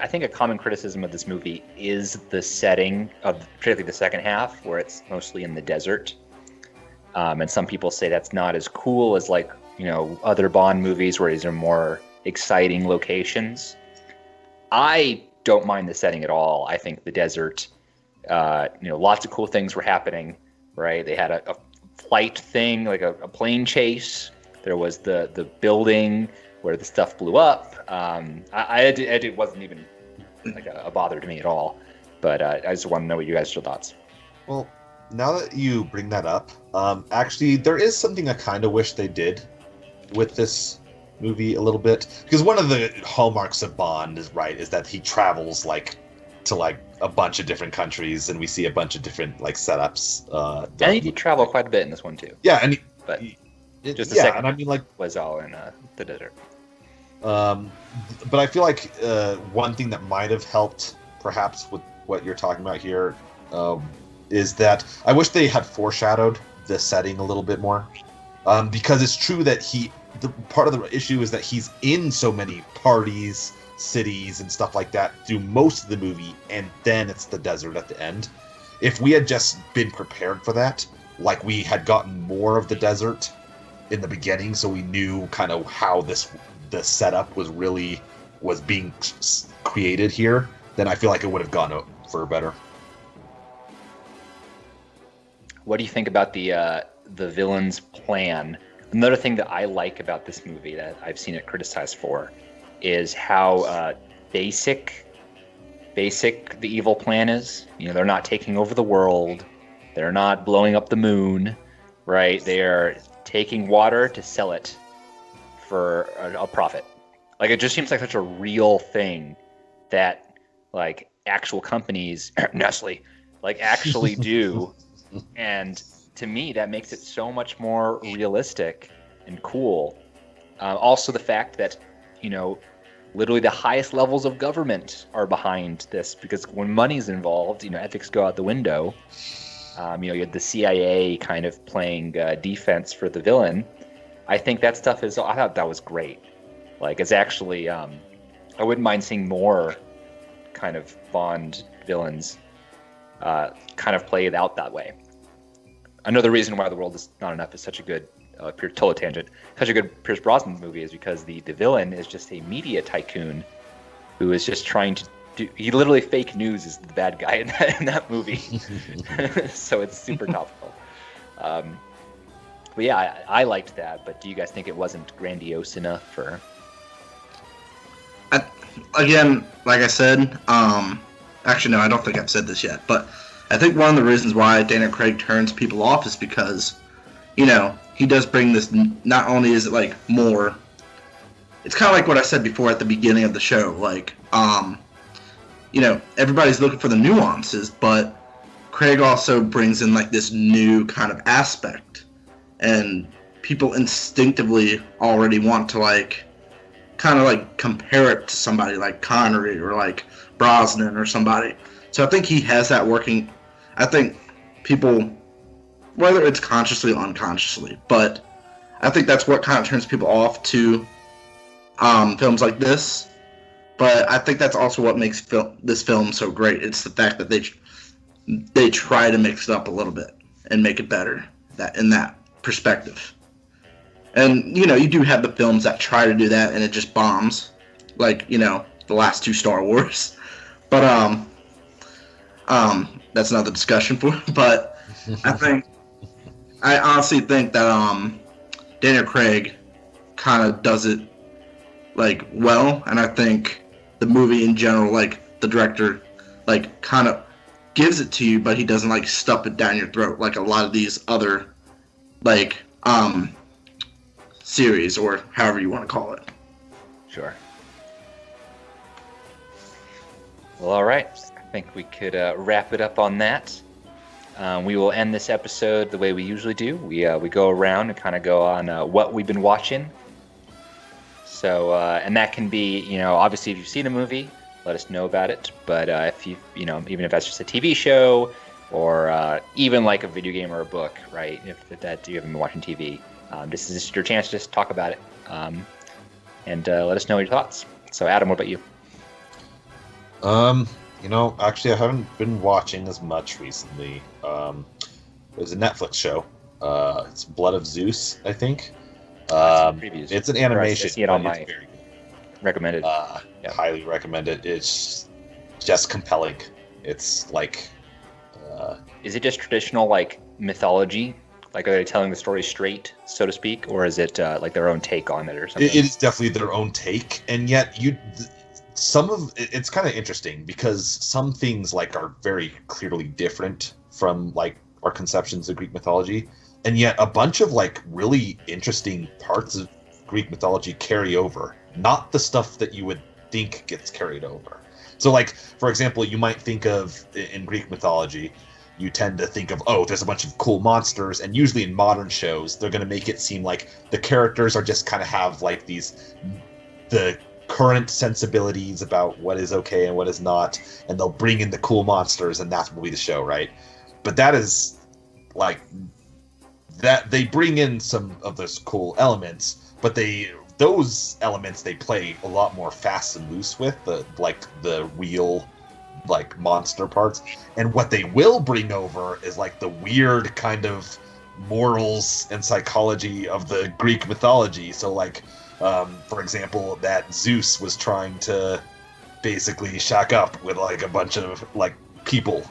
I think a common criticism of this movie is the setting of particularly the second half, where it's mostly in the desert. And some people say that's not as cool as like, other Bond movies where these are more exciting locations. I don't mind the setting at all. I think the desert, lots of cool things were happening, right? They had a flight thing, like a plane chase. There was the building where the stuff blew up. It wasn't even like a bother to me at all. But I just want to know what you guys' thoughts. Well, now that you bring that up, actually, there is something I kind of wish they did with this movie a little bit, because one of the hallmarks of Bond is that he travels to a bunch of different countries, and we see a bunch of different setups. And he did travel quite a bit in this one too. Yeah, and just a second. And I mean, was all in the desert. But I feel like one thing that might have helped, perhaps, with what you're talking about here, is that I wish they had foreshadowed the setting a little bit more, because it's true that part of the issue is that he's in so many parties, cities, and stuff like that through most of the movie, and then it's the desert at the end. If we had just been prepared for that, like we had gotten more of the desert in the beginning, so we knew kind of how the setup was being created here, then I feel like it would have gone for better. What do you think about the villain's plan? Another thing that I like about this movie that I've seen it criticized for is how basic the evil plan is. They're not taking over the world. They're not blowing up the moon, right? They are taking water to sell it for a profit. Like, it just seems like such a real thing that actual companies, Nestle, actually do. And to me, that makes it so much more realistic and cool. Also, the fact that, literally the highest levels of government are behind this, because when money's involved, ethics go out the window. You had the CIA kind of playing defense for the villain. I think that stuff I thought that was great. It's actually, I wouldn't mind seeing more kind of Bond villains kind of play it out that way. Another reason why The World Is Not Enough is such a good, total tangent, such a good Pierce Brosnan movie is because the villain is just a media tycoon who is just trying to he literally fake news is the bad guy in that movie. So it's super topical. But yeah, I liked that, but do you guys think it wasn't grandiose enough? Or again, like I said, actually no, I don't think I've said this yet, but I think one of the reasons why Daniel Craig turns people off is because, he does bring this, not only is it more, it's kind of like what I said before at the beginning of the show, everybody's looking for the nuances, but Craig also brings in this new kind of aspect, and people instinctively already want to kind of compare it to somebody like Connery or Brosnan or somebody. So I think he has that working. I think people, whether it's consciously or unconsciously, but I think that's what kind of turns people off to films like this. But I think that's also what makes this film so great. It's the fact that they try to mix it up a little bit and make it better in that perspective. And, you do have the films that try to do that and it just bombs. The last two Star Wars. But, that's another discussion for. But I honestly think that, Daniel Craig kind of does it like well, and I think the movie in general, like the director, like kind of gives it to you, but he doesn't like stuff it down your throat like a lot of these other like series or however you want to call it. Sure. Well, all right. I think we could wrap it up on that. We will end this episode the way we usually do. We go around and kind of go on what we've been watching. So, and that can be, you know, obviously if you've seen a movie, let us know about it. But if you know, even if that's just a TV show or even like a video game or a book, right? If that you haven't been watching TV, this is just your chance to just talk about it and let us know your thoughts. So, Adam, what about you? You know, actually, I haven't been watching as much recently. There's a Netflix show. It's Blood of Zeus, I think. It's an animation. I see it on my recommended. Highly recommend it. It's just compelling. It's like. Is it just traditional like mythology? Like, are they telling the story straight, so to speak, or is it like their own take on it or something? It is definitely their own take, and yet it's kind of interesting because some things like are very clearly different from like our conceptions of Greek mythology, and yet a bunch of like really interesting parts of Greek mythology carry over. Not the stuff that you would think gets carried over. So like, for example, you might think of in Greek mythology, you tend to think of, oh, there's a bunch of cool monsters, and usually in modern shows, they're going to make it seem like the characters are just kind of have like the current sensibilities about what is okay and what is not, and they'll bring in the cool monsters, and that will be the show, right? But that is like that they bring in some of those cool elements, but those elements they play a lot more fast and loose with the real like monster parts, and what they will bring over is like the weird kind of morals and psychology of the Greek mythology. So like for example, that Zeus was trying to basically shack up with like a bunch of like people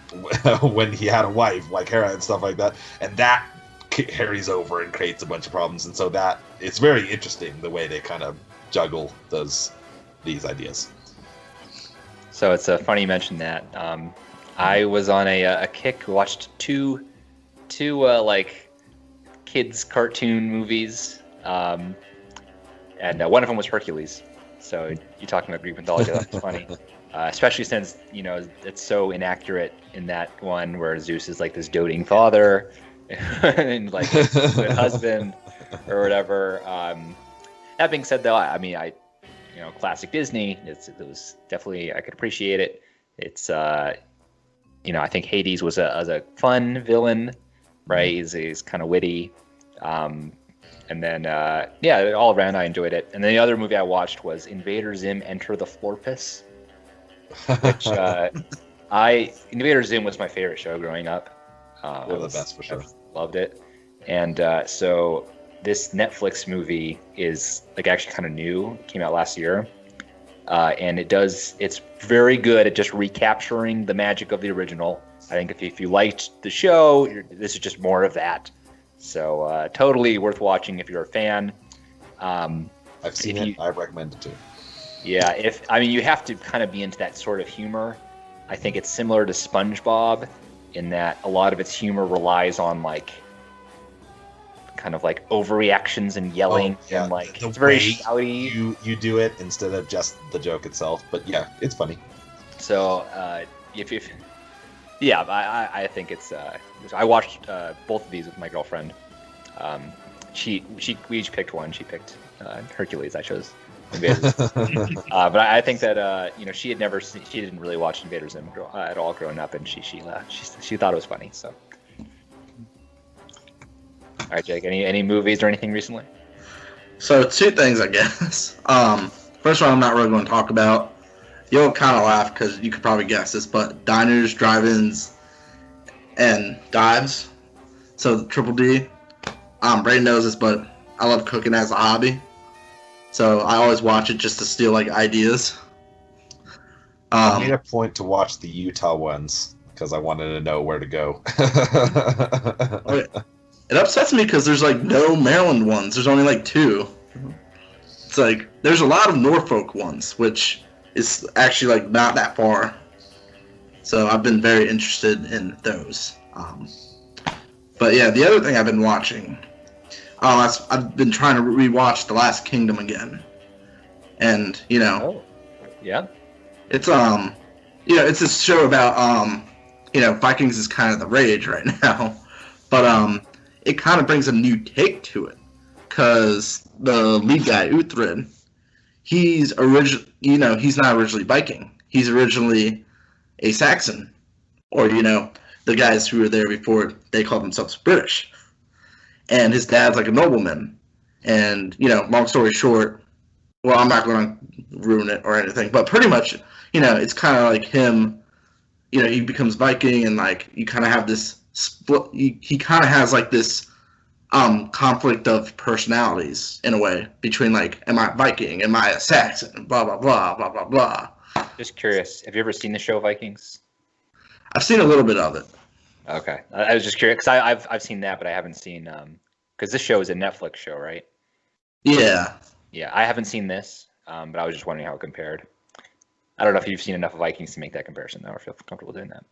when he had a wife like Hera and stuff like that, and that carries over and creates a bunch of problems. And so that it's very interesting the way they kind of juggle these ideas. So it's funny you mentioned that. I was on a kick, watched two like kids cartoon movies, and one of them was Hercules. So you talking about Greek mythology, that's funny, especially since you know it's so inaccurate in that one where Zeus is like this doting father and like a good husband or whatever. That being said, though, I mean, you know, classic Disney. It was definitely, I could appreciate it. It's you know, I think Hades was a fun villain, right? He's kind of witty, and then yeah, all around I enjoyed it. And then the other movie I watched was Invader Zim: Enter the Florpus, which Invader Zim was my favorite show growing up. They're the best for sure. Loved it, and so this Netflix movie is like actually kind of new. It came out last year, and it's very good at just recapturing the magic of the original. I think if you liked the show, this is just more of that. So totally worth watching if you're a fan. I've seen it. I recommend it too. Yeah, you have to kind of be into that sort of humor. I think it's similar to SpongeBob in that a lot of its humor relies on like kind of like overreactions and yelling, and like it's very shouty. You do it instead of just the joke itself, but yeah, it's funny. So yeah, I think it's. I watched both of these with my girlfriend. We each picked one. She picked Hercules. I chose Invader Zim. But I think that you know, she didn't really watch Invader Zim at all growing up, and she thought it was funny. So. All right, Jake. Any movies or anything recently? So two things, I guess. First one, I'm not really going to talk about. You'll kind of laugh because you could probably guess this, but diners, drive-ins, and dives. So Triple D. Brayden knows this, but I love cooking as a hobby. So I always watch it just to steal like ideas. I made a point to watch the Utah ones because I wanted to know where to go. Okay. It upsets me because there's like no Maryland ones. There's only like 2. It's like there's a lot of Norfolk ones, which is actually like not that far. So I've been very interested in those. But yeah, the other thing I've been watching, I've been trying to rewatch The Last Kingdom again, and Yeah. it's it's this show about Vikings is kind of the rage right now, but it kind of brings a new take to it, because the lead guy Uthred, he's not originally Viking. He's originally a Saxon, or the guys who were there before, they called themselves British. And his dad's like a nobleman. And long story short, well, I'm not going to ruin it or anything, but pretty much, it's kind of like him. He becomes Viking, and like you kind of have this split. He kind of has like this conflict of personalities in a way between like, am I Viking? Am I a Saxon? Blah blah blah blah blah blah. Just curious, have you ever seen the show Vikings? I've seen a little bit of it. Okay, I was just curious because I've seen that, but I haven't seen because this show is a Netflix show, right? Yeah. Yeah, I haven't seen this, but I was just wondering how it compared. I don't know if you've seen enough of Vikings to make that comparison, though, or feel comfortable doing that.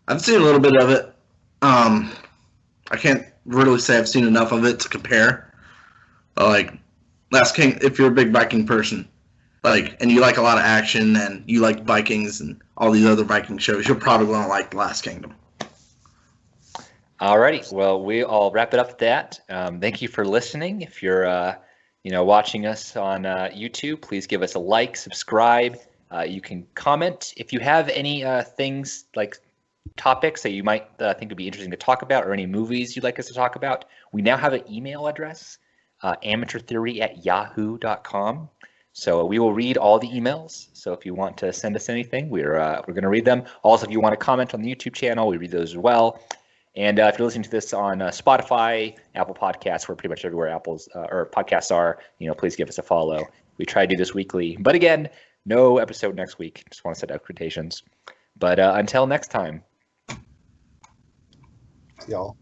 I've seen a little bit of it. I can't really say I've seen enough of it to compare. But like Last King, if you're a big Viking person, and you like a lot of action, and you like Vikings and all these other Viking shows, you're probably going to like The Last Kingdom. Alrighty, well, I'll wrap it up with that. Thank you for listening. If you're watching us on YouTube, please give us a like, subscribe. You can comment if you have any things like topics that you might think would be interesting to talk about, or any movies you'd like us to talk about. We now have an email address, amateurtheory@yahoo.com. So we will read all the emails. So if you want to send us anything, we're going to read them. Also, if you want to comment on the YouTube channel, we read those as well. And if you're listening to this on Spotify, Apple Podcasts, we're pretty much everywhere Apple's or podcasts are, please give us a follow. We try to do this weekly. But again, no episode next week. Just want to set expectations. But until next time. Y'all.